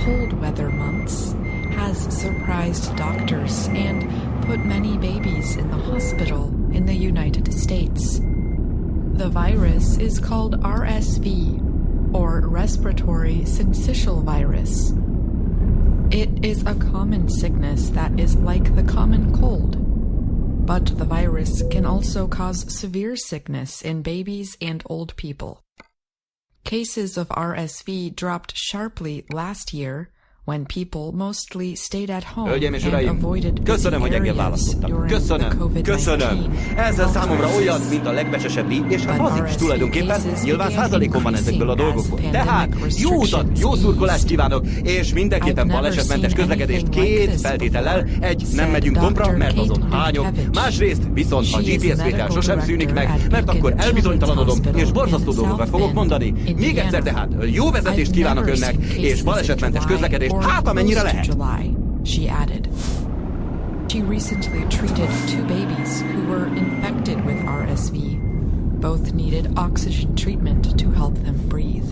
cold weather months has surprised doctors and put many babies in the hospital in the United States. The virus is called RSV, or respiratory syncytial virus. It is a common sickness that is like the common cold, but the virus can also cause severe sickness in babies and old people. Cases of RSV dropped sharply last year when people mostly stayed at home and avoided busy areas during the COVID-19. Ezzel számomra olyan, mint a legbesesebb díj, és hát az is tulajdonképpen nyilván százalékon van ezekből a dolgokból. Tehát jó utat, jó szurkolást kívánok, és mindenképpen balesetmentes közlekedést két feltétellel. Egy, nem megyünk kompra, mert azon hányok. Másrészt viszont a GPS vétel sosem szűnik meg, mert akkor elbizonytalanodom, és borzasztó dolgokat fogok mondani. Még egyszer tehát jó vezetést kívánok önnek, és balesetmentes közlekedést. Hát, amennyire lehet. She added. She recently treated 2 babies who were infected with RSV. Both needed oxygen treatment to help them breathe.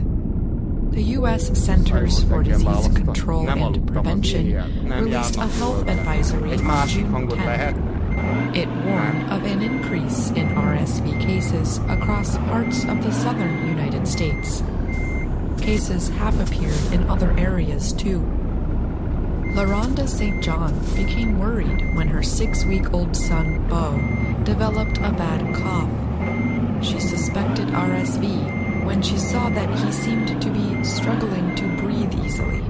The U.S. Centers for Disease Control and Prevention released a health advisory on June 10th. It warned of an increase in RSV cases across parts of the southern United States. Cases have appeared in other areas too. LaRonda St. John became worried when her 6-week-old son, Beau, developed a bad cough. She suspected RSV when she saw that he seemed to be struggling to breathe easily.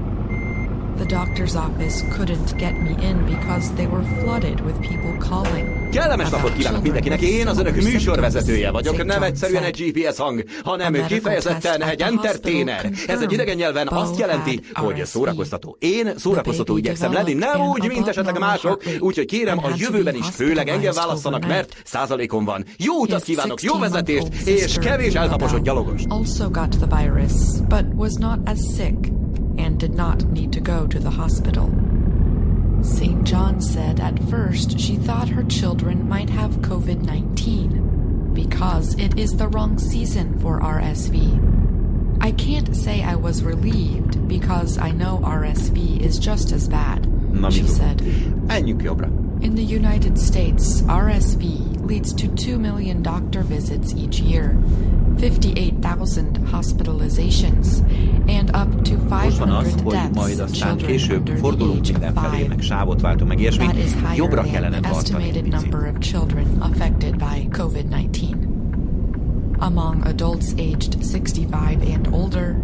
The doctor's office couldn't get me in because they were flooded with people calling. Kellemes napot kívánok mindenkinek, én az önök műsorvezetője vagyok, nem egyszerűen egy GPS hang, hanem kifejezetten egy entertainer. Ez egy idegen nyelven azt jelenti, hogy szórakoztató. Én szórakoztató igyekszem lenni, nem úgy, mint esetleg mások, úgyhogy kérem a jövőben is főleg engem válasszanak, mert százalékon van. Jó utat kívánok, jó vezetést, és kevés eltaposott gyalogos. Also got the virus, but was not as sick and did not need to go to the hospital. St. John said at first she thought her children might have COVID-19 because it is the wrong season for RSV. I can't say I was relieved because I know RSV is just as bad, she said. In the United States, RSV leads to 2 million doctor visits each year, 58,000 hospitalizations, and up to 500 deaths children under the age of 5. That is higher than the estimated number of children affected by COVID-19. Among adults aged 65 and older,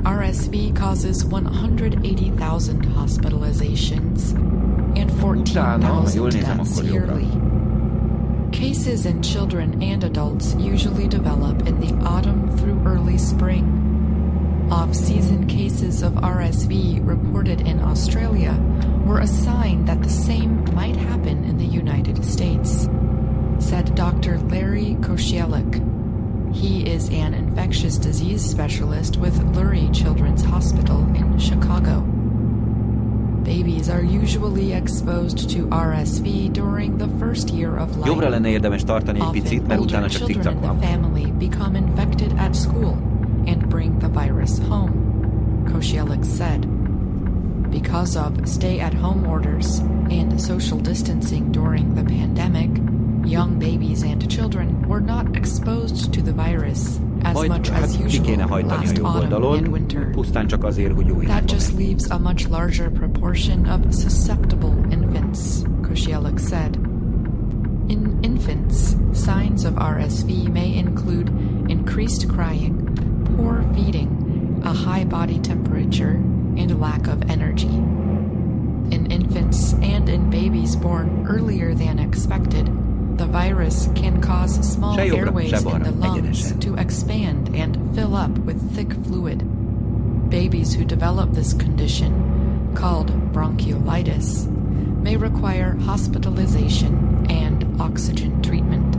RSV causes 180,000 hospitalizations and 14,000 deaths yearly. Cases in children and adults usually develop in the autumn through early spring. Off-season cases of RSV reported in Australia were a sign that the same might happen in the United States, said Dr. Larry Koscielek. He is an infectious disease specialist with Lurie Children's Hospital in Chicago. Babies are usually exposed to RSV during the first year of life. Jobbra lenne érdemes tartani egy picit, mert utána csak TikTok van. Often older children in the family become infected at school and bring the virus home, Koscielek said. Because of stay-at-home orders and social distancing during the pandemic, young babies and children were not exposed to the virus as much as usual last autumn and winter. That just leaves a much larger proportion of susceptible infants, Koscielek said. In infants, signs of RSV may include increased crying, poor feeding, a high body temperature, and lack of energy. In infants and in babies born earlier than expected, the virus can cause small airways in the lungs to expand and fill up with thick fluid. Babies who develop this condition, called bronchiolitis, may require hospitalization and oxygen treatment.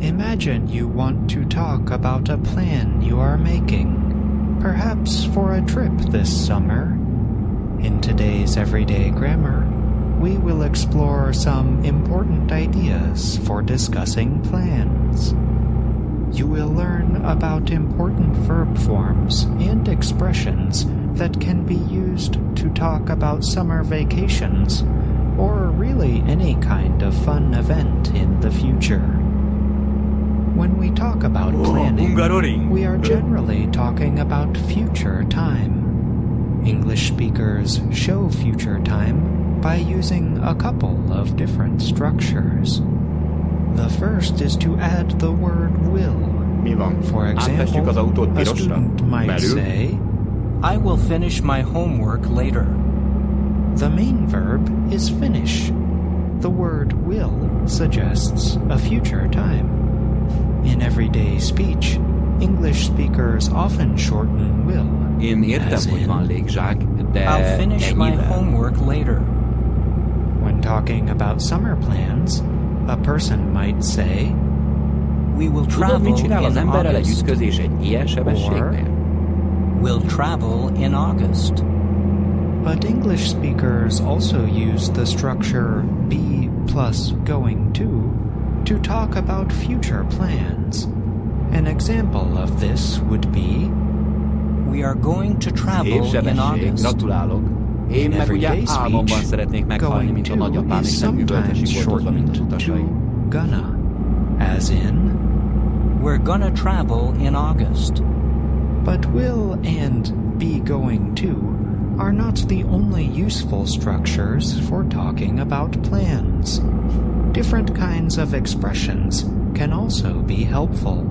Imagine you want to talk about a plan you are making, perhaps for a trip this summer. In today's Everyday Grammar, we will explore some important ideas for discussing plans. You will learn about important verb forms and expressions that can be used to talk about summer vacations, or really any kind of fun event in the future. When we talk about planning, we are generally talking about future time. English speakers show future time by using a couple of different structures. The first is to add the word will. For example, a student might say, I will finish my homework later. The main verb is finish. The word will suggests a future time. In everyday speech, English speakers often shorten will. Én értem, hogy van légzsák, de I'll finish my homework later. When talking about summer plans, a person might say, We will Tudod, travel mit csinál az in emberrel egy August. ütközés egy ilyen sebességnél? We'll travel in August. But English speakers also use the structure be plus going to talk about future plans. An example of this would be, We are going to Szép travel in sebesség, August. gratulálok. Én meg ugye álmomban szeretnék meghalni, going mint a to nagyapám, is és nem üvöltesig sometimes boltozva, mint az shortened utasai. to gonna, as in, We're gonna travel in August. but will and be going to are not the only useful structures for talking about plans. Different kinds of expressions can also be helpful.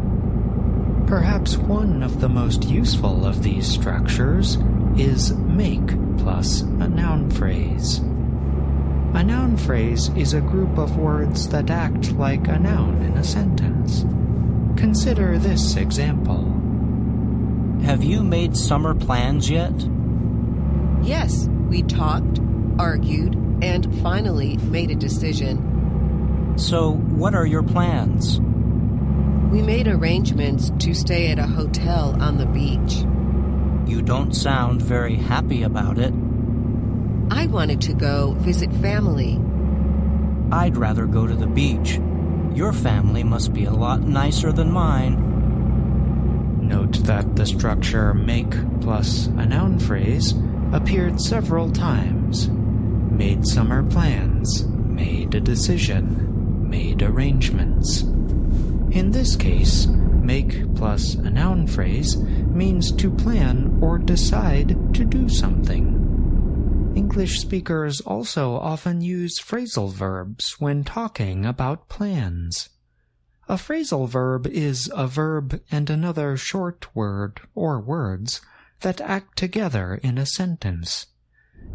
Perhaps one of the most useful of these structures is make plus a noun phrase. A noun phrase is a group of words that act like a noun in a sentence. Consider this example. Have you made summer plans yet? Yes, we talked, argued, and finally made a decision. So, what are your plans? We made arrangements to stay at a hotel on the beach. You don't sound very happy about it. I wanted to go visit family. I'd rather go to the beach. Your family must be a lot nicer than mine. Note that the structure make plus a noun phrase appeared several times. Made summer plans, made a decision, made arrangements. In this case, make plus a noun phrase means to plan or decide to do something. English speakers also often use phrasal verbs when talking about plans. A phrasal verb is a verb and another short word or words that act together in a sentence.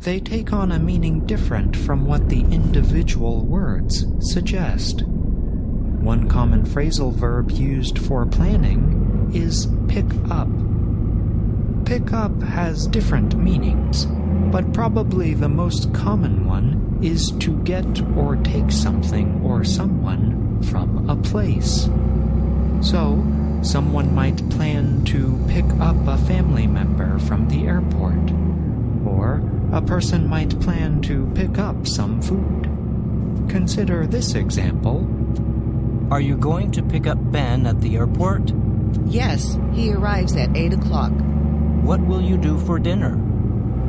They take on a meaning different from what the individual words suggest. One common phrasal verb used for planning is pick up. Pick up has different meanings, but probably the most common one is to get or take something or someone from a place. So, someone might plan to pick up a family member from the airport, or a person might plan to pick up some food. Consider this example. Are you going to pick up Ben at the airport? Yes, he arrives at 8 o'clock. What will you do for dinner?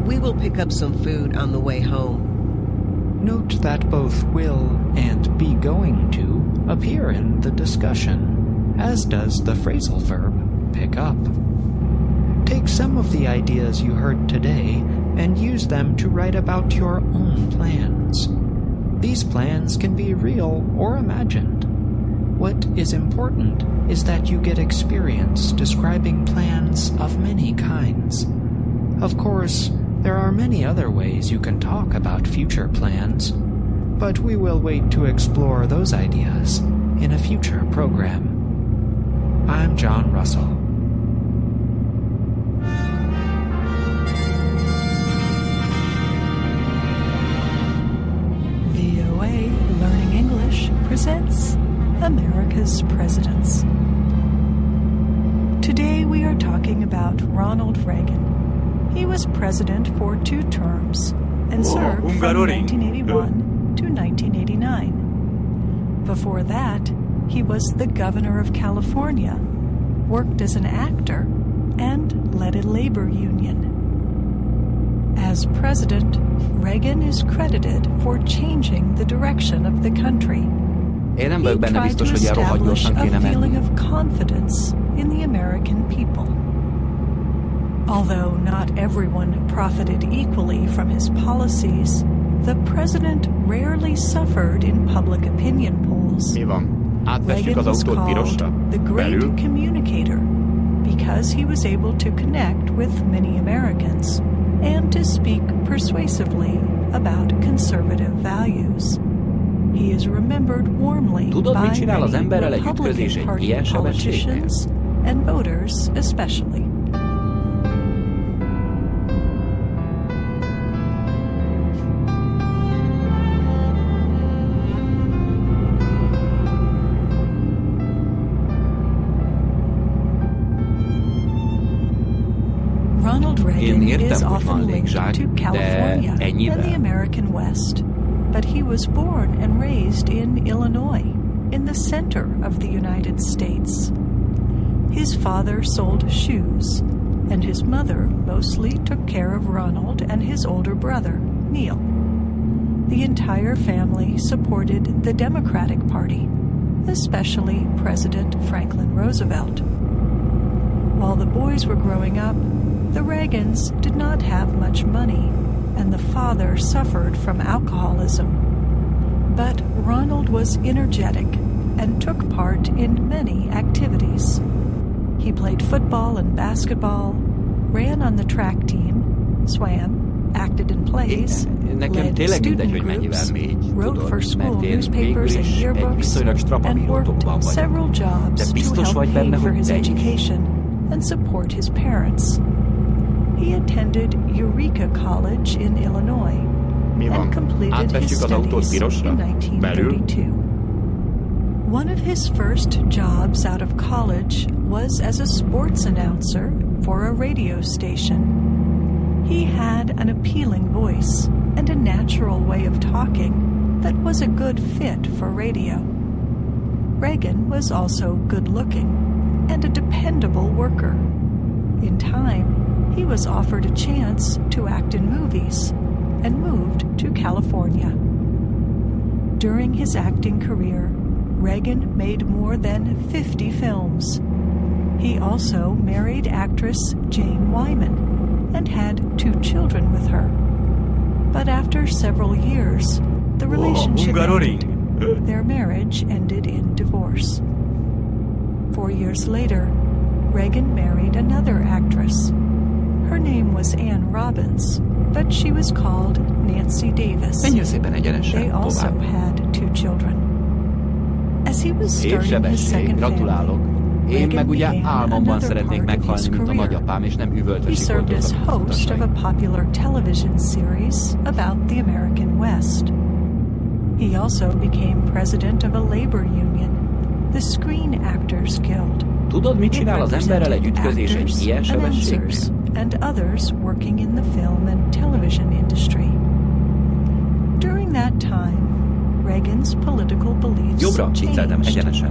We will pick up some food on the way home. Note that both will and be going to appear in the discussion, as does the phrasal verb pick up. Take some of the ideas you heard today and use them to write about your own plans. These plans can be real or imagined. What is important is that you get experience describing plans of many kinds. Of course, there are many other ways you can talk about future plans, but we will wait to explore those ideas in a future program. I'm John Russell. VOA Learning English presents America's presidents. Today we are talking about Ronald Reagan. He was president for 2 terms and served from 1981 to 1989. Before that, he was the governor of California, worked as an actor, and led a labor union. As president, Reagan is credited for changing the direction of the country. Én nem vagyok He benne tried to biztos, hogy ilyen rohadt establish gyorsan a kéne feeling menni. of confidence in the American people. Although not everyone profited equally from his policies, the president rarely suffered in public opinion polls. Mi van? Átvesztjük Reagan az was autót pirosra? called the great Belül? communicator because he was able to connect with many Americans and to speak persuasively about conservative values. He is remembered warmly Tudod, mit by csinál az many emberrel egy ütközés Republican egy Party ilyen sebességnél? politicians and voters especially. Ronald Reagan is often linked to California and the American West, but he was born and raised in Illinois, in the center of the United States. His father sold shoes, and his mother mostly took care of Ronald and his older brother, Neil. The entire family supported the Democratic Party, especially President Franklin Roosevelt. While the boys were growing up, the Reagans did not have much money, and the father suffered from alcoholism. But Ronald was energetic and took part in many activities. He played football and basketball, ran on the track team, swam, acted in plays, led student groups, wrote for school newspapers and yearbooks, and worked several jobs to help pay for his education and support his parents. He attended Eureka College in Illinois and completed his studies in 1932. One of his first jobs out of college was as a sports announcer for a radio station. He had an appealing voice and a natural way of talking that was a good fit for radio. Reagan was also good-looking and a dependable worker. In time, he was offered a chance to act in movies and moved to California. During his acting career, Reagan made more than 50 films. He also married actress Jane Wyman and had 2 children with her. But after several years, the relationship ended. Their marriage ended in divorce. 4 years later, Reagan married another actress. Her name was Anne Robbins, but she was called Nancy Davis. They also had 2 children. As he was starting his second family, Én meg ugye álmomban szeretnék meghalni, mint a nagyapám, és nem üvöltve he served as host of a popular television series about the American West. He also became president of a labor union, the Screen Actors Guild. Tudod, mit csinál az emberrel egy ütközés egy ilyen sebességnél? And others working in the film and television industry. During that time, Reagan's political beliefs changed.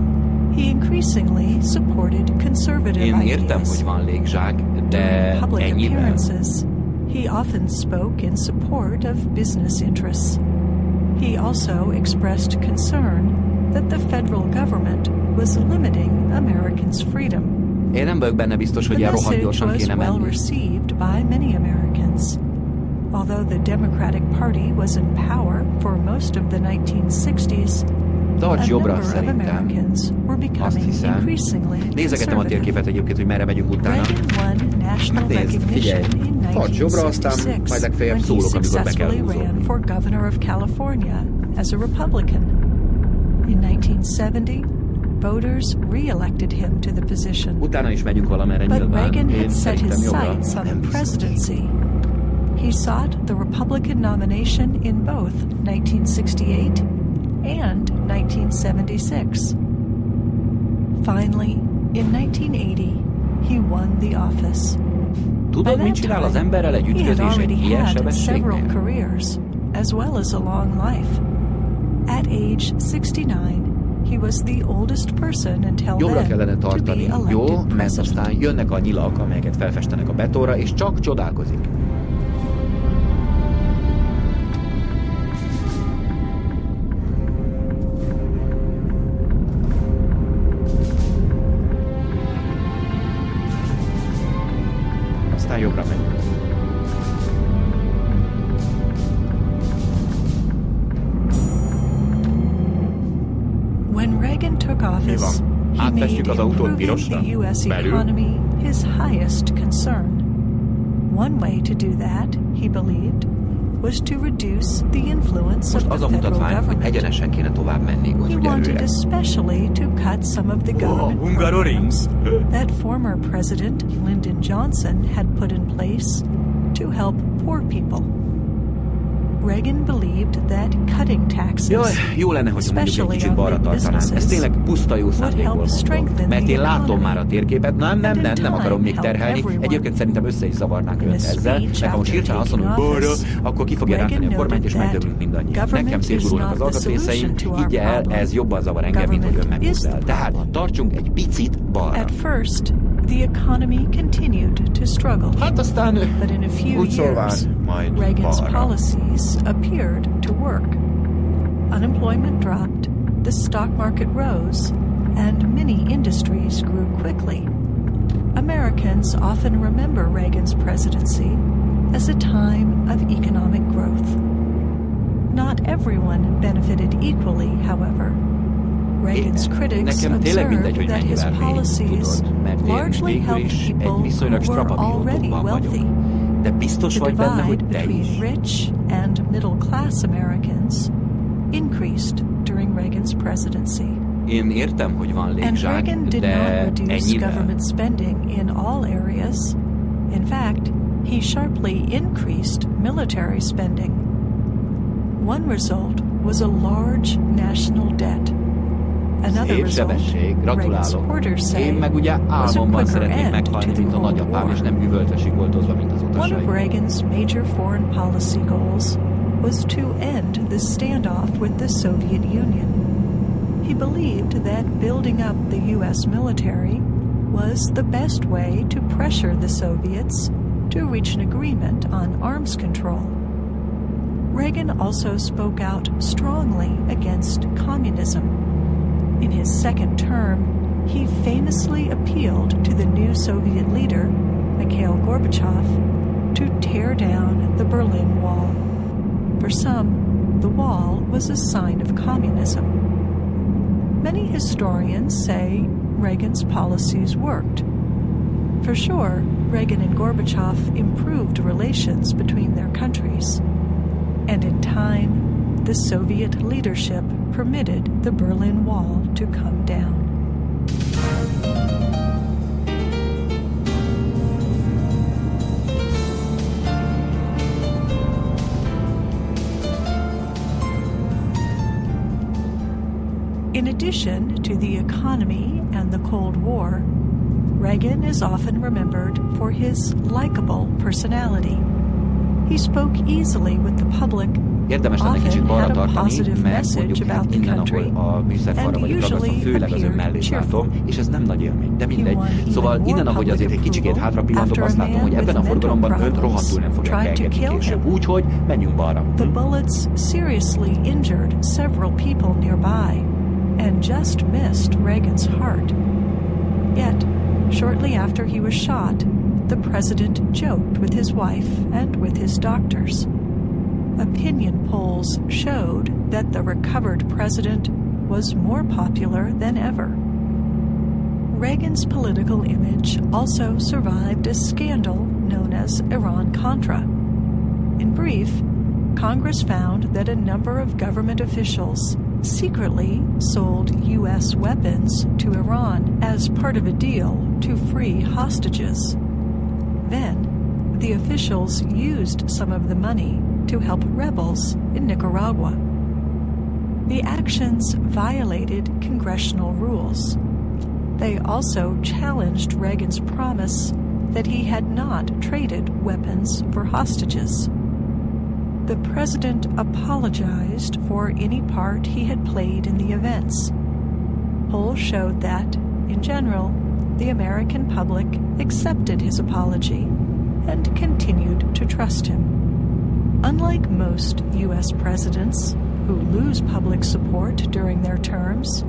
He increasingly supported conservative ideas. During public appearances, he often spoke in support of business interests. He also expressed concern that the federal government was limiting Americans' freedom. Én nem vagyok benne biztos, hogy ilyen rohadt gyorsan kéne menni. The message was well received by many Americans. Although the Democratic Party was in power for most of the 1960s, Tarts jobbra szerintem. Azt hiszem. Nézegetem a térképet egyébként, hogy merre megyünk utána. Hát nézd, figyelj. Tarts jobbra, aztán majd legfeljebb szólok, amikor be kell húzódni. For governor of California as a Republican. In 1970, voters re-elected him to the position. Utána is megyünk valamerre nyilván. But Reagan Én had set his szerintem sights on the presidency. He sought the Republican nomination in both 1968 and 1976, Finally, in 1980, he won the office. Tudod, mit csinál az emberrel egy ütközés egy ilyen sebességnél? Several careers, as well as a long life. At age 69, he was the oldest person until Jobbra kellene then to be tartani, elected jó? Mert president. aztán jönnek a nyilak, amelyeket felfestenek a betonra, és csak csodálkozik. Aztán jobbra megy. When Reagan took office, he made improving the U.S. economy his highest concern. One way to do that, he believed, was to reduce the influence of Most az the a federal mutatvány, hogy government. egyenesen kéne tovább menni, He hogy wanted előre. especially to cut some of the government programs that former President Lyndon Johnson had put in place to help poor people. Reagan believed that cutting taxes, Jaj, jó lenne, hogy mondjuk egy kicsit balra tartanám. Ez tényleg puszta jó szándékból mondom. Mert én látom már a térképet. Nem akarom még terhelni. Egyébként szerintem össze is zavarnánk önt ezzel. Mert ha most hirtelen azt mondom, hogy balra, akkor ki fogja rántani a kormányt, és megdöblünk mindannyian. Nekem szétgurulnak az alkatrészeim, higgy el, ez jobban zavar engem, mint hogy ön meghúz el. Tehát tartsunk egy picit balra. At first, the economy continued to struggle. Hát aztán But in a few úgy szólván years, majd Reagan's balra. policies appeared to work. Unemployment dropped, the stock market rose, and many industries grew quickly. Americans often remember Reagan's presidency as a time of economic growth. Not everyone benefited equally, however. Reagan's critics Nekem tényleg mindegy, hogy observed that his mennyivel mély, policies tudod, mert én largely végül helped is egy people viszonylag who were strapa already pillanatokban wealthy. vagyok. De biztos The vagy benne, hogy divide te is. between rich and middle class Americans increased during Reagan's presidency. Én értem, hogy van And légzsák, Reagan did de not reduce ennyivel. government spending in all areas. In fact, he sharply increased military spending. One result was a large national debt. Another Szép result, sebesség, Reagan gratulálok. supporters say, Én meg ugye was a álmomban quicker szeretnék end meghalni, to the mint a Cold nagyapám, War. és nem üvöltve sikoltozva, mint az One of utasaim. Reagan's major foreign policy goals was to end the standoff with the Soviet Union. He believed that building up the U.S. military was the best way to pressure the Soviets to reach an agreement on arms control. Reagan also spoke out strongly against communism. In his second term, he famously appealed to the new Soviet leader, Mikhail Gorbachev, to tear down the Berlin Wall. For some, the wall was a sign of communism. Many historians say Reagan's policies worked. For sure, Reagan and Gorbachev improved relations between their countries. And in time, the Soviet leadership permitted the Berlin Wall to come down. In addition to the economy and the Cold War, Reagan is often remembered for his likable personality. He spoke easily with the public, Érdemes lenne often kicsit balra had a tartani, positive mert message mondjuk about the innen, country, ahol a műszerfalra and vagyok ragasztva, usually főleg az ön appeared mellét cheerful. látom, és ez nem nagy élmény, de mindegy. He won even Szóval more innen, ahogy azért egy public kicsikét approval hátra pillantok, after azt a látom, man hogy with ebben a forgalomban mental önt rohadtul nem fogják problems tried to elengedni kill később. him. Úgyhogy menjünk balra. The bullets seriously injured several people nearby and just missed Reagan's heart. Yet, shortly after he was shot, the president joked with his wife and with his doctors. Opinion polls showed that the recovered president was more popular than ever. Reagan's political image also survived a scandal known as Iran-Contra. In brief, Congress found that a number of government officials secretly sold U.S. weapons to Iran as part of a deal to free hostages. Then, the officials used some of the money to help rebels in Nicaragua. The actions violated congressional rules. They also challenged Reagan's promise that he had not traded weapons for hostages. The president apologized for any part he had played in the events. Polls showed that, in general, the American public accepted his apology and continued to trust him. Unlike most U.S. presidents who lose public support during their terms,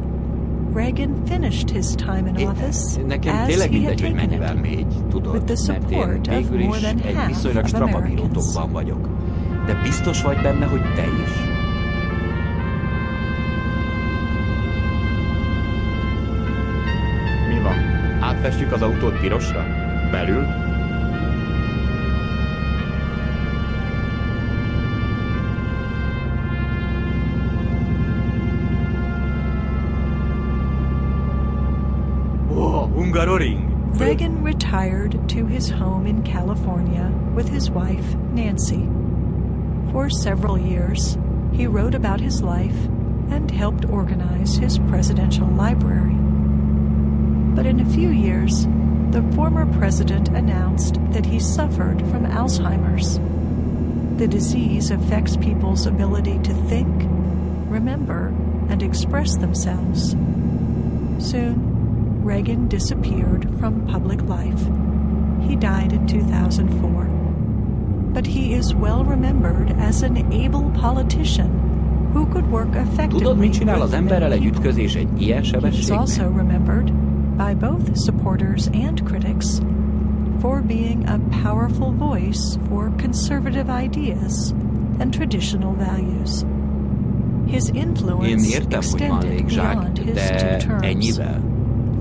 Reagan finished his time in office as he had taken it, with the support of more than half of Americans. De biztos vagy benne, hogy te is? Mi van? Átfestjük az autót pirosra? Belül? Hungaroring! Reagan retired to his home in California with his wife, Nancy. For several years, he wrote about his life and helped organize his presidential library. But in a few years, the former president announced that he suffered from Alzheimer's. The disease affects people's ability to think, remember, and express themselves. Soon, Reagan disappeared from public life. He died in 2004. But he is well remembered as an able politician who could work effectively with many people. He is also remembered by both supporters and critics for being a powerful voice for conservative ideas and traditional values. His influence extended beyond his two terms.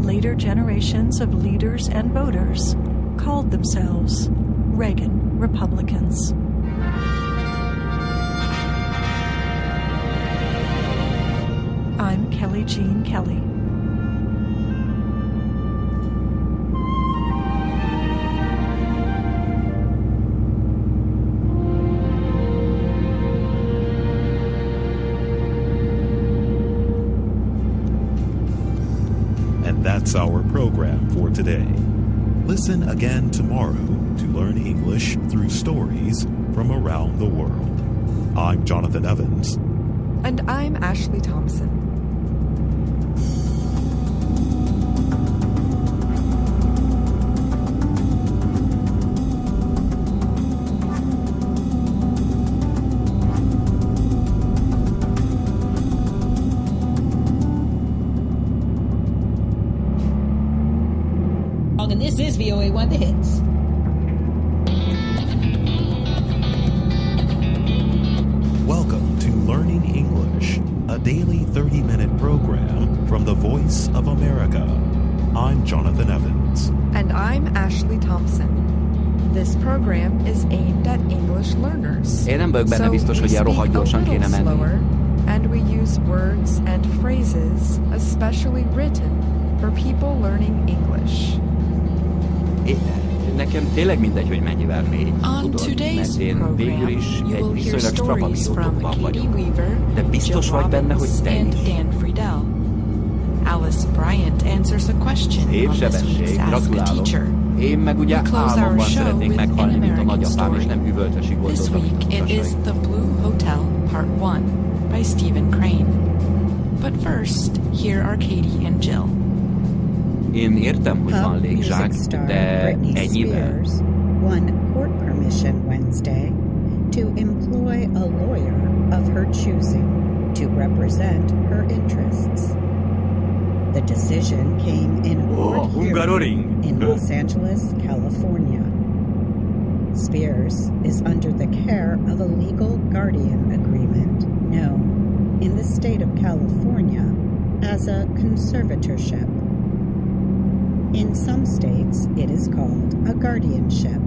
Later generations of leaders and voters called themselves Reagan Republicans. I'm Kelly Jean Kelly. And that's our program for today. Listen again tomorrow to learn English through stories from around the world. I'm Jonathan Evans. And I'm Ashley Thompson. And this is VOA 1 The Hits. Welcome to Learning English, a daily 30-minute program from the Voice of America. I'm Jonathan Evans. And I'm Ashley Thompson. This program is aimed at English learners. Én nem vagyok benne biztos, hogy ilyen rohadt gyorsan kéne menni. Slower, and we use words and phrases especially written for people learning English. Nekem tényleg mindegy, hogy mennyivel mégy, tudod, mert én végül is egy viszonylag strapabírótokban vagyok. De biztos vagy benne, hogy te is. Alice Bryant answers a question Szép on this sebesség, week's Ask a gratulálok. Teacher. Én meg ugye álmomban szeretnék meghalni, mint a nagyapám, és nem üvöltösig This voltam. week it is The Blue Hotel, Part 1, by Stephen Crane. But first, here are Katie and Jill. Én értem, hogy van légzsák, de ennyivel. Won court permission Wednesday to employ a lawyer of her choosing to represent her interests. The decision came in a court hearing in Los Angeles, California. Spears is under the care of a legal guardian agreement known in the state of California as a conservatorship. In some states, it is called a guardianship.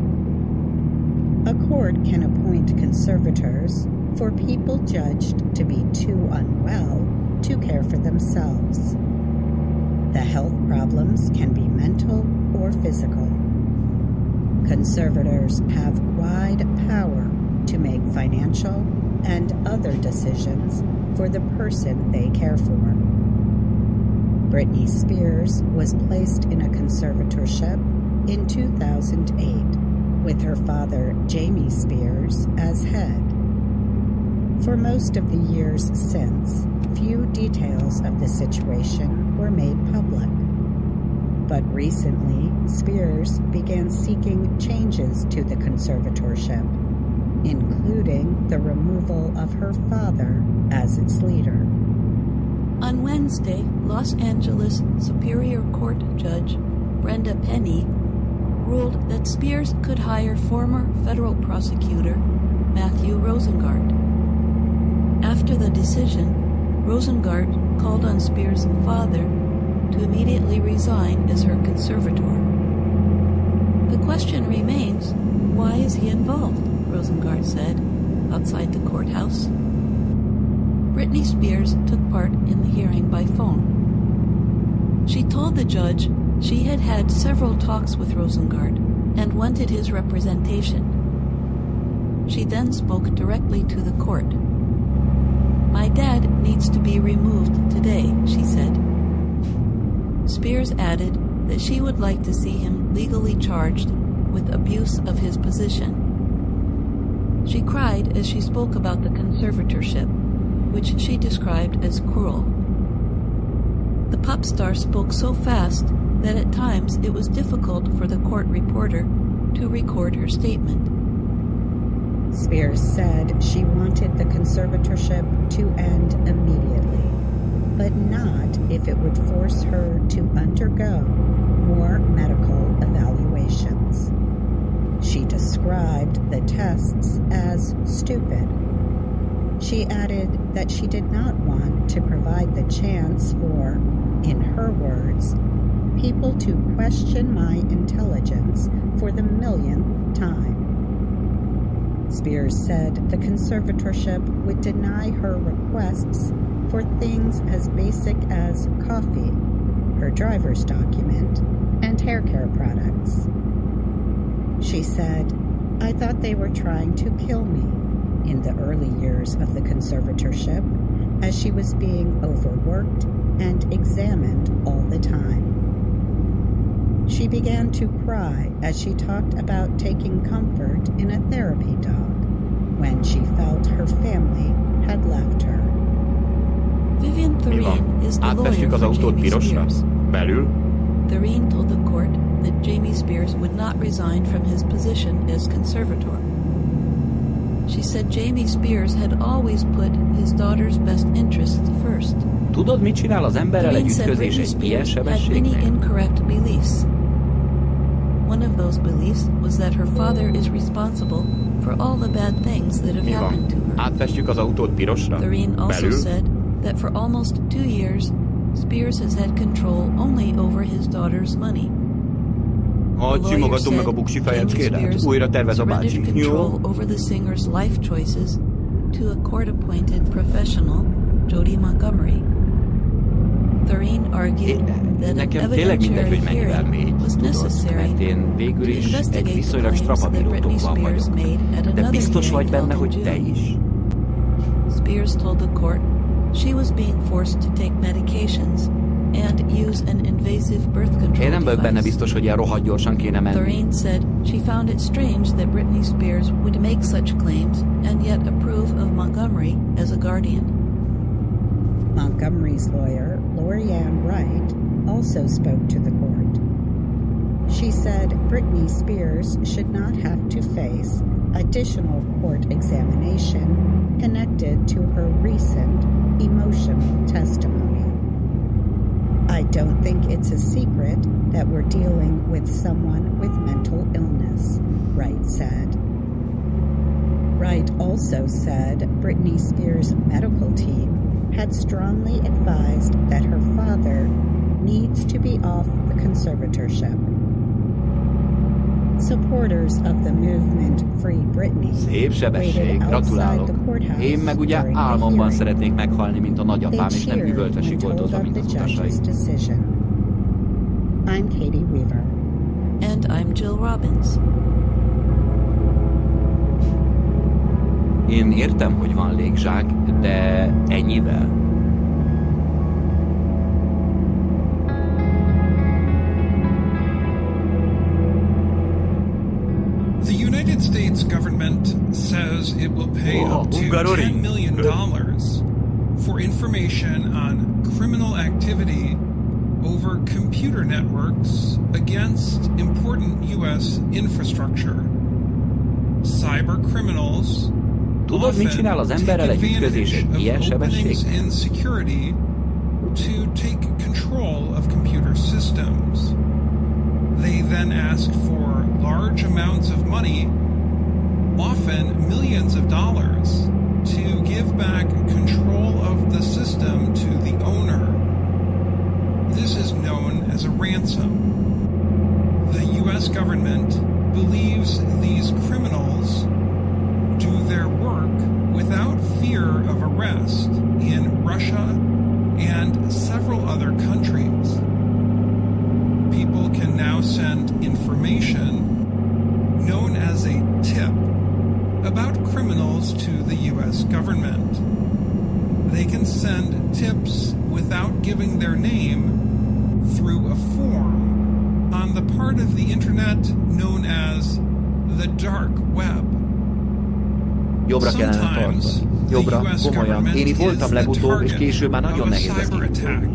A court can appoint conservators for people judged to be too unwell to care for themselves. The health problems can be mental or physical. Conservators have wide power to make financial and other decisions for the person they care for. Britney Spears was placed in a conservatorship in 2008, with her father, Jamie Spears, as head. For most of the years since, few details of the situation were made public. But recently, Spears began seeking changes to the conservatorship, including the removal of her father as its leader. On Wednesday, Los Angeles Superior Court Judge Brenda Penny ruled that Spears could hire former federal prosecutor Matthew Rosengart. After the decision, Rosengart called on Spears' father to immediately resign as her conservator. The question remains, why is he involved? Rosengart said, outside the courthouse. Britney Spears took part in the hearing by phone. She told the judge she had had several talks with Rosengart and wanted his representation. She then spoke directly to the court. "My dad needs to be removed today," she said. Spears added that she would like to see him legally charged with abuse of his position. She cried as she spoke about the conservatorship, which she described as cruel. The pop star spoke so fast that at times it was difficult for the court reporter to record her statement. Spears said she wanted the conservatorship to end immediately, but not if it would force her to undergo more medical evaluations. She described the tests as stupid. She added that she did not want to provide the chance for, in her words, people to question my intelligence for the millionth time. Spears said the conservatorship would deny her requests for things as basic as coffee, her driver's document, and hair care products. She said, "I thought they were trying to kill me in the early years of the conservatorship as she was being overworked and examined all the time." She began to cry as she talked about taking comfort in a therapy dog when she felt her family had left her. Vivian Thurene is the lawyer for Jamie Spears. Belül? Thurene told the court that Jamie Spears would not resign from his position as conservator. She said Jamie Spears had always put his daughter's best interests first. Tudod, mit csinál az emberrel egy Thurene said ütközés Britney egy ilyen Spears had many sebességnél? incorrect beliefs. One of those beliefs was that her father is responsible for all the bad things that have happened to her. Átfestjük az autót pirosra? Thurene also Belül? said that for almost 2 years, Spears has had control only over his daughter's money. Hadd simogatom meg a buksi fejeckédet. Újra tervez a bácsi. Surrendered control over the singer's life choices to a court-appointed professional, Jody Montgomery. Thurene argued that an evidentiary hearing was necessary to investigate the claims that Britney Spears made at another hearing held in June. Spears told the court she was being forced to take medications and use an invasive birth control Én nem vagyok benne device. biztos, hogy ilyen rohadt gyorsan kéne menni. Thurene said she found it strange that Britney Spears would make such claims and yet approve of Montgomery as a guardian. Montgomery's lawyer, Lorianne Wright, also spoke to the court. She said Britney Spears should not have to face additional court examination connected to her recent emotional testimony. "I don't think it's a secret that we're dealing with someone with mental illness," Wright said. Wright also said Britney Spears' medical team had strongly advised that her father needs to be off the conservatorship. Supporters of the movement Free Britney Szép sebesség, gratulálok. Én meg ugye álmomban szeretnék meghalni, mint a nagyapám, és nem üvöltve sikoltozva, mint az utasai. I'm Katie Weaver. And I'm Jill Robbins. Én értem, hogy van légzsák, de ennyivel? States government says it will pay up to $10 million for information on criminal activity over computer networks against important U.S. infrastructure. Cyber criminals Tudod, mit csinál az emberrel egy ütközés egy ilyen sebességgel? in security to take control of computer systems. They then ask for large amounts of money, often millions of dollars, to give back control of the system to the owner. This is known as a ransom. The U.S. government believes these criminals do their work without fear of arrest in Russia and several other countries. People can now send information known as a tip about criminals to the U.S. government. They can send tips without giving their name through a form on the part of the internet known as the dark web. Jobbra kellene tartani. Jobbra, komolyan. Én itt voltam legutóbb, és később már nagyon nehéz lesz kiindulni.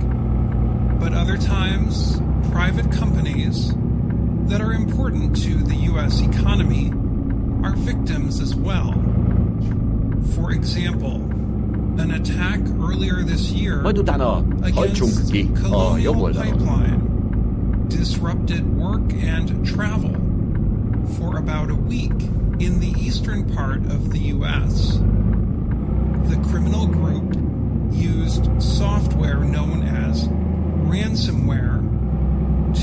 But other times, private companies that are important to the U.S. economy are victims as well. For example, an attack earlier this year against Colonial Pipeline disrupted work and travel for about a week in the eastern part of the U.S. The criminal group used software known as ransomware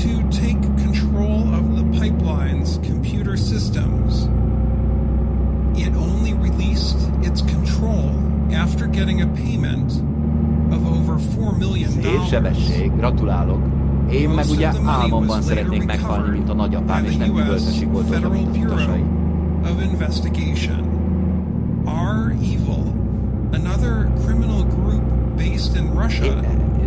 to take control of the pipeline's computer systems. It only released its control after getting a payment of over $4 million. Szép sebesség, gratulálok. Én meg ugye álmomban szeretnék meghalni, mint a nagyapám, és nem üvöltösik volt, mint az utasai. Of investigation. R-Evil, another criminal group based in Russia,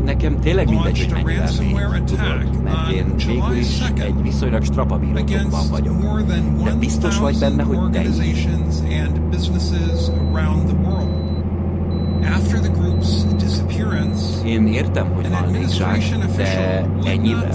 nekem tényleg mindegy, hogy mennyivel még, tudod, mert én végül is egy viszonylag strapabírótokban vagyok. De biztos vagy benne, hogy te is. Én értem, hogy van légzsák, de ennyivel.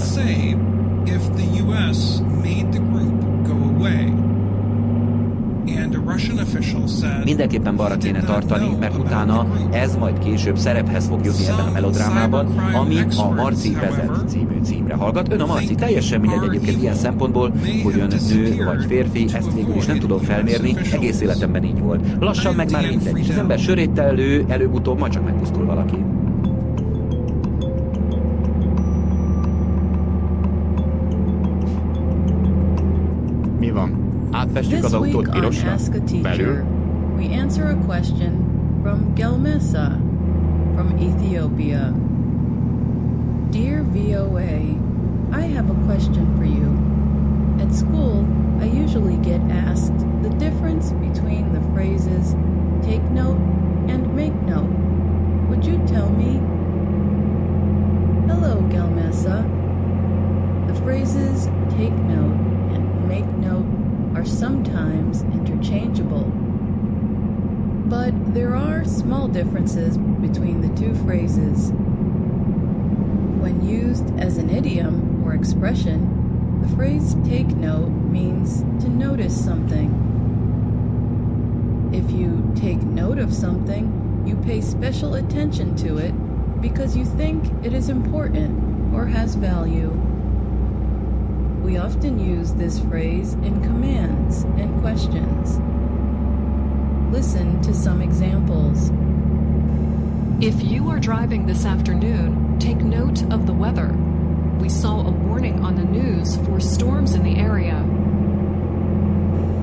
Mindenképpen balra kéne tartani, mert utána ez majd később szerephez fog jutni ebben a melodrámában, ami a Marci vezet című címre hallgat. Ön a Marci, teljesen mindegy egyébként ilyen szempontból, hogy ön nő vagy férfi, ezt végül is nem tudom felmérni, egész életemben így volt. Lassan meg már mindegy, és az ember söréttel lő, előbb-utóbb majd csak megpusztul valaki. Mi van? Átfestjük az autót pirosra? Belül? We answer a question from Gelmesa from Ethiopia. Dear VOA, I have a question for you. At school, I usually get asked the difference between the phrases take note and make note. Would you tell me? Hello, Gelmesa. The phrases take note and make note are sometimes interchangeable. But there are small differences between the two phrases. When used as an idiom or expression, the phrase take note means to notice something. If you take note of something, you pay special attention to it because you think it is important or has value. We often use this phrase in commands and questions. Listen to some examples. If you are driving this afternoon, take note of the weather. We saw a warning on the news for storms in the area.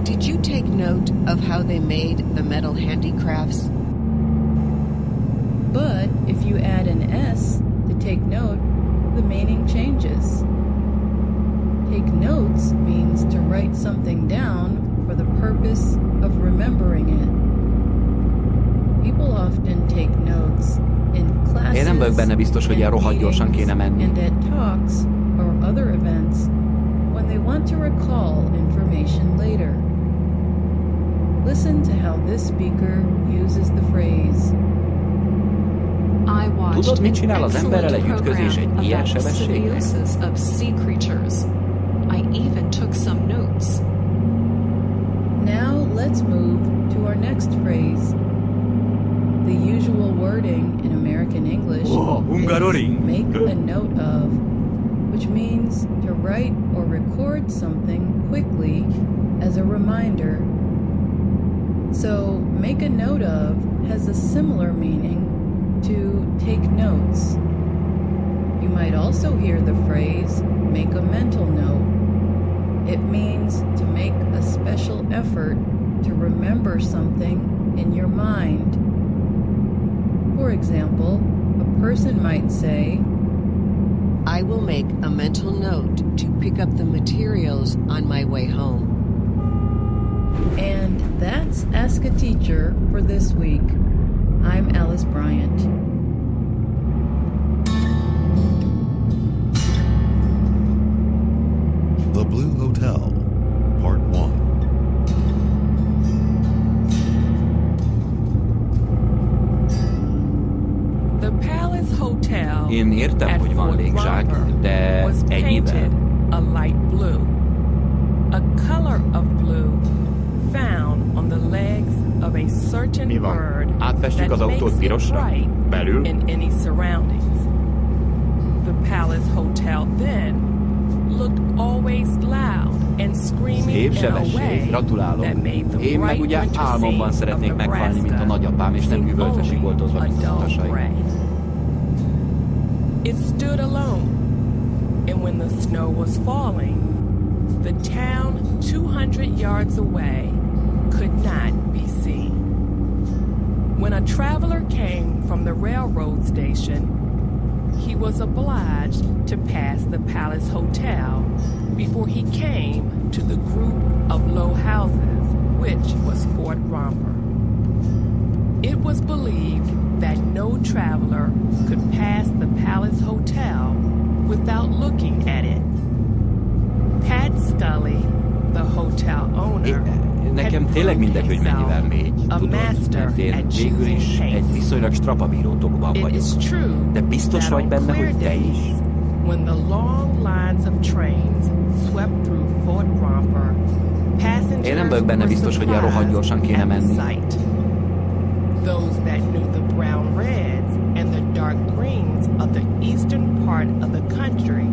Did you take note of how they made the metal handicrafts? But if you add an S to take note, the meaning changes. Take notes means to write something down for the purpose of remembering it. People often take notes in classes Én nem vagyok benne biztos, hogy ilyen rohadt gyorsan kéne menni. and at talks or other events when they want to recall information later. Listen to how this speaker uses the phrase. Tudod, mit csinál az emberrel egy ütközés egy ilyen sebességgel? Of sea creatures. I even took some notes. Now let's move to our next phrase. The usual wording in American English is make a note of, which means to write or record something quickly as a reminder. So, make a note of has a similar meaning to take notes. You might also hear the phrase, make a mental note. It means to make a special effort to remember something in your mind. For example, a person might say, I will make a mental note to pick up the materials on my way home. And that's Ask a Teacher for this week. I'm Alice Bryant. The Blue Hotel, Part 1. The Palace Hotel. Én értem, hogy van légzsák, de ennyivel. A light blue. A color of blue found on the legs of a certain bird Átfestjük az autót pirosra? Belül? In any surroundings. The Palace Hotel then looked always loud and screaming Szép in a sebesség, way gratulálok. that made the Én meg ugye bright álmomban szeretnék meghalni, mint a nagyapám, és nem üvöltve sikoltozva, mint az utasaim. It stood alone, and when the snow was falling, the town 200 yards away could not be seen. When a traveler came from the railroad station, he was obliged to pass the Palace Hotel before he came to the group of low houses, which was Fort Romper. It was believed that no traveler could pass the Palace Hotel without looking at it. Pat Scully, the hotel owner, Nekem tényleg mindegy, hogy mennyivel mégy, tudod, mert én végül is egy viszonylag strapabíró tokban vagyok. De biztos vagy benne, hogy te is? When the long lines of trains swept through Fort Romper, Én nem vagyok benne biztos, hogy ilyen rohadt gyorsan kéne menni. Those that knew the brown reds and the dark greens of the eastern part of the country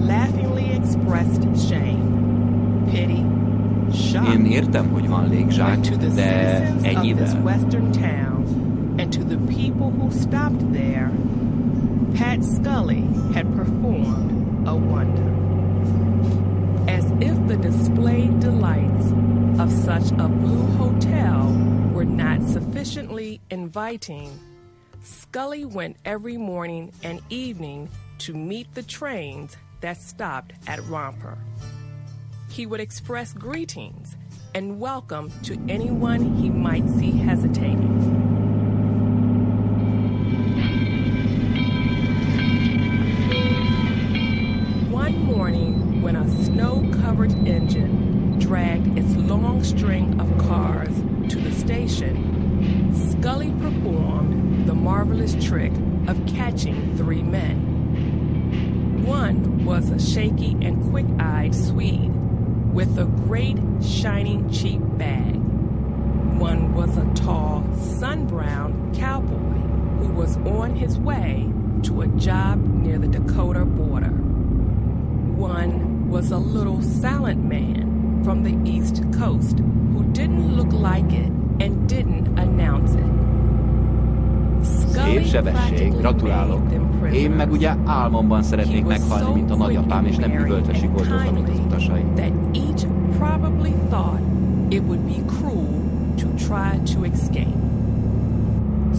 laughingly expressed shame, pity, shock. Én értem, hogy van légzsák, de ennyivel. This western town and to the people who stopped there, Pat Scully had performed a wonder. As if the displayed delights of such a blue hotel were not sufficiently inviting, Scully went every morning and evening to meet the trains that stopped at Romper. He would express greetings and welcome to anyone he might see hesitating. One morning, when a snow-covered engine dragged its long string of cars to the station, Scully performed the marvelous trick of catching 3 men. One was a shaky and quick-eyed Swede with a great, shining cheap bag. One was a tall, sun-browned cowboy who was on his way to a job near the Dakota border. One was a little silent man from the East Coast who didn't look like it and didn't announce it. Szép sebesség, gratulálok. Én meg ugye álmomban szeretnék meghalni, mint a nagyapám, és nem üvöltve sikoltozva, mint az utasaim. That each probably thought it would be cruel to try to escape.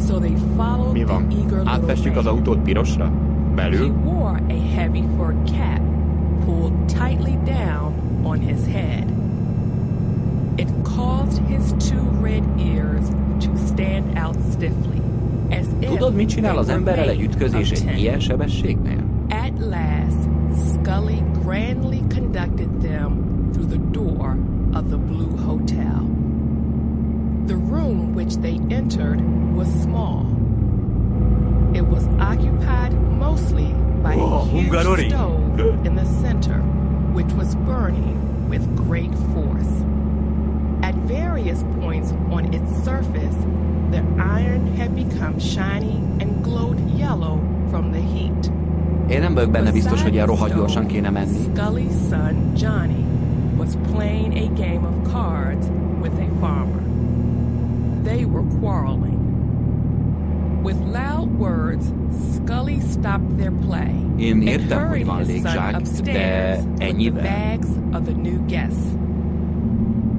So they followed Mi van? the eager Átfestjük az autót pirosra? Belül? He wore a heavy fur cap pulled tightly down on his head. It caused his 2 red ears to stand out stiffly. Tudod, mit csinál az emberrel egy ütközés egy ilyen sebességnél? At last, Scully grandly conducted them through the door of the Blue Hotel. which they entered was small. It was occupied mostly by a huge stove in the center, which was burning with great force. At various points on its surface, the iron had become shiny and glowed yellow from the heat. Én nem vagyok benne biztos, hogy ilyen rohadt gyorsan kéne menni. Scully's son Johnny was playing a game of cards with a farmer. They were quarreling. With loud words, Scully stopped their play and hurried his son upstairs with the bags of the new guests.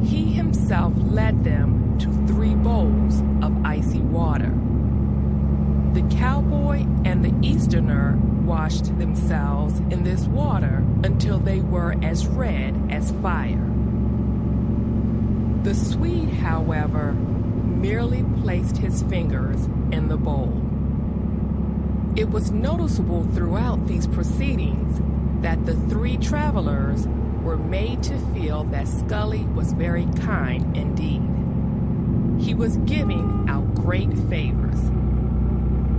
He himself led them to 3 bowls of icy water. The cowboy and the Easterner washed themselves in this water until they were as red as fire. The Swede, however, merely placed his fingers in the bowl. It was noticeable throughout these proceedings that the 3 travelers were made to feel that Scully was very kind indeed. He was giving out great favors.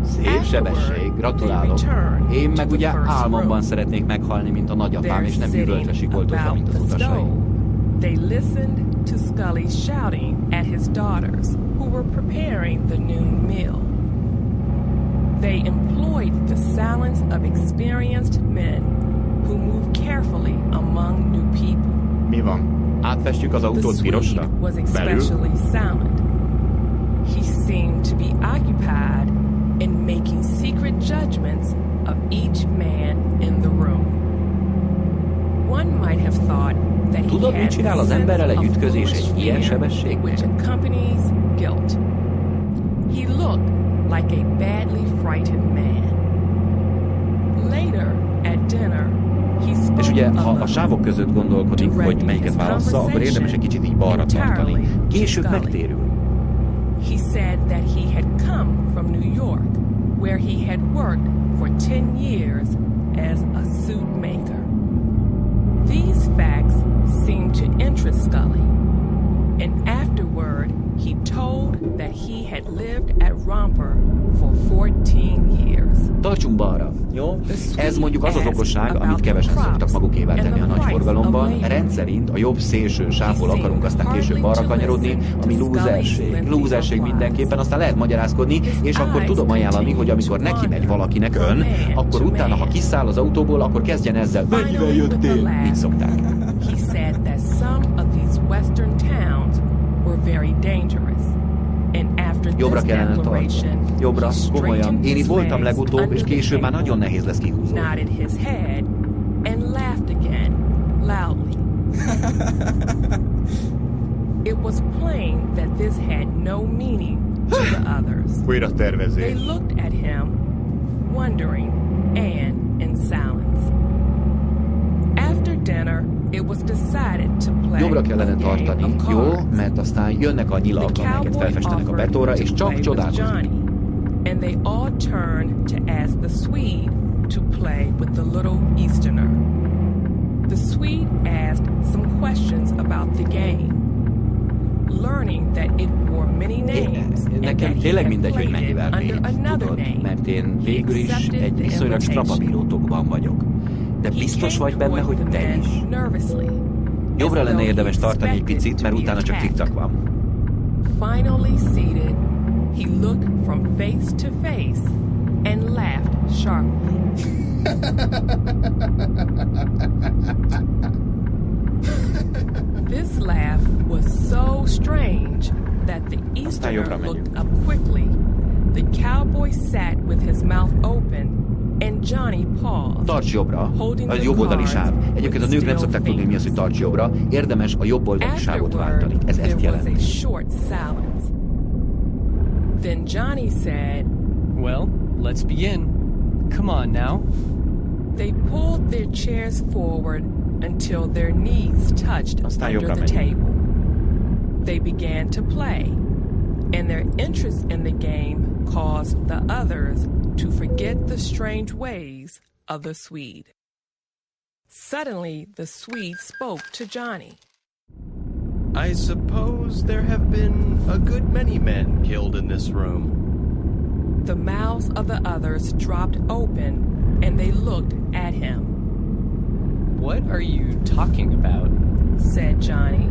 Szép sebesség, gratulálok. Én meg ugye álmomban szeretnék meghalni, mint a nagyapám, és nem üvöltve sikoltozva, mint az utasai. They listened to Scully shouting at his daughters, who were preparing the noon meal. They employed the silence of experienced men who move carefully among new people. Mi van? Átfestjük az autót pirosra? The Swede was especially silent. He seemed to be occupied in making secret judgments of each man in the room. One might have thought that he Tudod, mit csinál az emberrel egy ütközés egy ilyen sebességgel? Which accompanies guilt. He looked like a badly frightened man. Later at dinner, he spoke. És ugye, ha a sávok között gondolkodik, hogy melyiket válassza, akkor érdemes egy kicsit így balra tartani. Később megtérül. He said that he had come from New York, where he had worked for 10 years as a suit maker. These facts seemed to interest Scully, and afterward he told that he had lived at Romper for 14 years. Tartsunk balra, jó? Ez mondjuk az az okosság, amit kevesen szoktak magukévá tenni a nagy forgalomban. Rendszerint a jobb szélső sávból akarunk aztán később balra kanyarodni, ami lúzerség. Lúzerség mindenképpen, aztán lehet magyarázkodni, és akkor tudom ajánlani, hogy amikor neki megy valakinek ön, akkor utána, ha kiszáll az autóból, akkor kezdjen ezzel, mennyivel jöttél? Így szokták. He said that some of these western towns were very dangerous. Jobbra kellene tartani. Jobbra, komolyan. Én itt voltam legutóbb, és később már nagyon nehéz lesz kihúzni. Nodded his head and laughed again, loudly. It was plain that this had no meaning to the others. Újra tervezés. They looked at him, wondering and in silence. After dinner, it was decided to play. Jobbra kellene tartani, jó? Mert aztán jönnek a nyilak, amelyeket felfestenek a betonra, és csak csodálkozik. And they all turned to ask the Swede to play with the little Easterner. The Swede asked some questions about the game, learning that it wore many names and that he had played it under another name. Mert én végül is egy viszonylag strapabíró tokban vagyok. De biztos vagy benne, hogy te is? Jobbra lenne érdemes tartani egy picit, mert utána csak cikcak van. Finally seated, he looked from face to face and laughed sharply. This laugh was so strange that the Easterner looked up quickly. The cowboy sat with his mouth open, and Johnny paused. Tarts jobbra, a jobboldali sáv. Egyébként a nők nem szokták tudni, mi az, hogy tarts jobbra. Érdemes a jobboldali sávot váltani. Ez ezt jelenti. Then Johnny said, "Well, let's begin. Come on now." They pulled their chairs forward until their knees touched under the table. They began to play, and their interest in the game caused the others to forget the strange ways of the Swede. Suddenly, the Swede spoke to Johnny. I suppose there have been a good many men killed in this room. The mouths of the others dropped open, and they looked at him. What are you talking about? Said Johnny.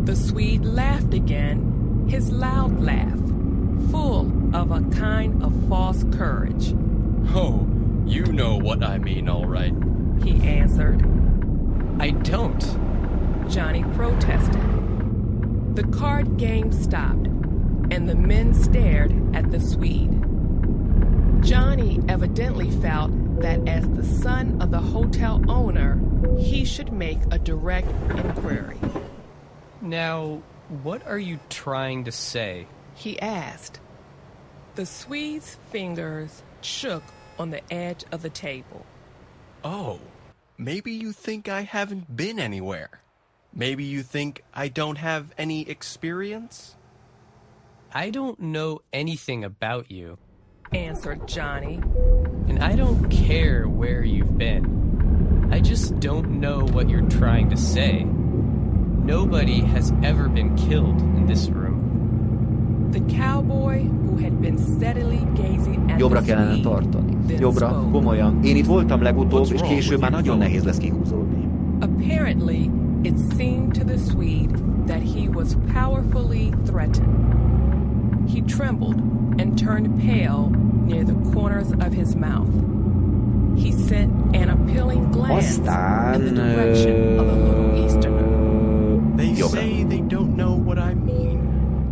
The Swede laughed again, his loud laugh, full of a kind of false courage. Oh, you know what I mean, all right, he answered. I don't, Johnny protested. The card game stopped, and the men stared at the Swede. Johnny evidently felt that as the son of the hotel owner, he should make a direct inquiry. Now, what are you trying to say? He asked. The Swede's fingers shook on the edge of the table. Oh, maybe you think I haven't been anywhere. Maybe you think I don't have any experience? I don't know anything about you, answered Johnny. And I don't care where you've been. I just don't know what you're trying to say. Nobody has ever been killed in this room. The cowboy who had been steadily gazing at Jobbra the kellene Swede, tartani. then Jobbra, spoke. komolyan. Én itt voltam legutóbb, és később már nagyon nehéz lesz kihúzódni. Apparently, it seemed to the Swede that he was powerfully threatened. He trembled and turned pale near the corners of his mouth. He sent an appealing glance in the direction of the little Easterner. They say they don't know what I mean.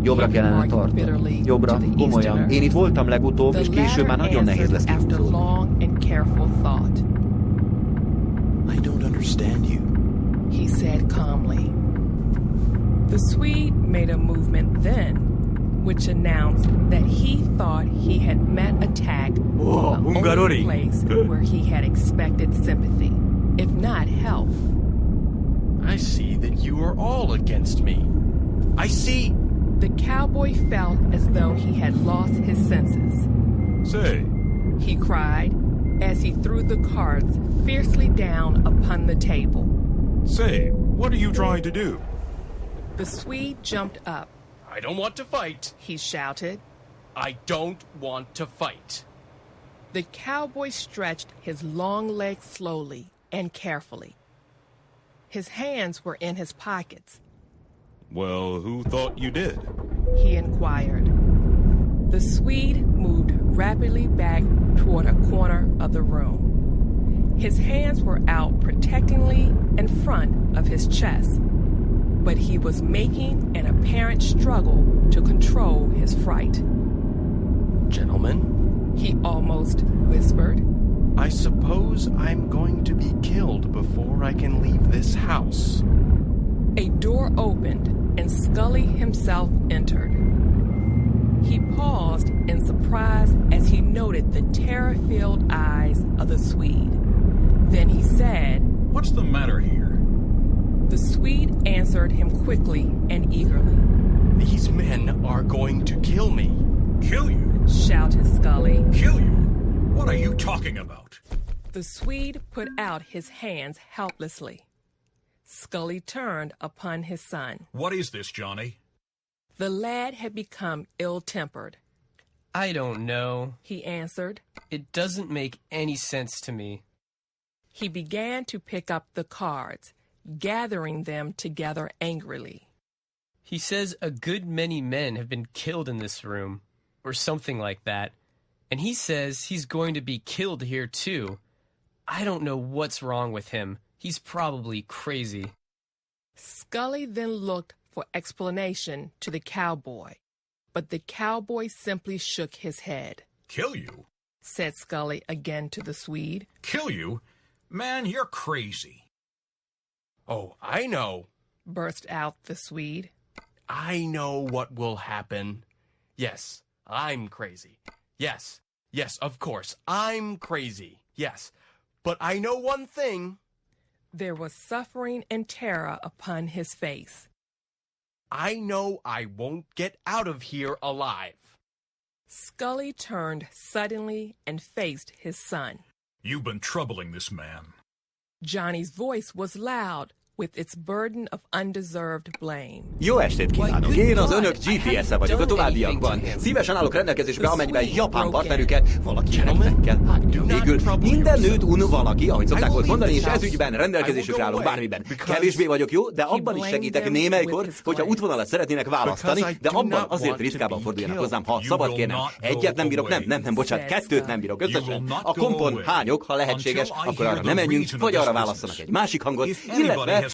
Jobbra kellene tartani. Jobbra, komolyan. Én itt voltam legutóbb, és később már nagyon nehéz lesz after kihúzódni. long and careful thought. I don't understand you, he said calmly. The Swede made a movement then, which announced that he thought he had met attack from the only place where he had expected sympathy, if not help. I see that you are all against me. I see... The cowboy felt as though he had lost his senses. Say, he cried as he threw the cards fiercely down upon the table. Say, what are you trying to do? The Swede jumped up. I don't want to fight, he shouted. I don't want to fight. The cowboy stretched his long legs slowly and carefully. His hands were in his pockets. Well, who thought you did? He inquired. The Swede moved rapidly back toward a corner of the room. His hands were out protectingly in front of his chest, but he was making an apparent struggle to control his fright. Gentlemen, he almost whispered, I suppose I'm going to be killed before I can leave this house. A door opened and Scully himself entered. He paused in surprise as he noted the terror-filled eyes of the Swede. Then he said, What's the matter here? The Swede answered him quickly and eagerly. These men are going to kill me. Kill you? Shouted Scully. Kill you? What are you talking about? The Swede put out his hands helplessly. Scully turned upon his son. What is this, Johnny? The lad had become ill-tempered. I don't know, he answered. It doesn't make any sense to me. He began to pick up the cards, gathering them together angrily. He says a good many men have been killed in this room, or something like that, and he says he's going to be killed here too. I don't know what's wrong with him. He's probably crazy. Scully then looked for explanation to the cowboy, but the cowboy simply shook his head. Kill you? Said Scully again to the Swede. Kill you? Man, you're crazy. Oh, I know, burst out the Swede. I know what will happen. Yes, I'm crazy. Yes, of course, I'm crazy. Yes, but I know one thing. There was suffering and terror upon his face. I know I won't get out of here alive. Scully turned suddenly and faced his son. You've been troubling this man. Johnny's voice was loud with its burden of undeserved blame. Jó estét kívánok! Én az önök GPS-e vagyok a továbbiakban. Szívesen állok rendelkezésre, amennyiben japán partnerüket valakinek meg kell állni. Végül minden nőt un valaki, ahogy szokták volt mondani, és ez ügyben rendelkezésükre állok bármiben. Kevésbé vagyok jó, de abban is segítek némelykor, hogyha útvonalat szeretnének választani, de abban azért ritkábban forduljanak hozzám, ha szabad kérnem. Egyet nem bírok, nem, bocsánat, kettőt nem bírok összesen. A kompon hányok, ha lehetséges, akkor arra nem menjünk, vagy arra válasszanak egy másik hangot, illetve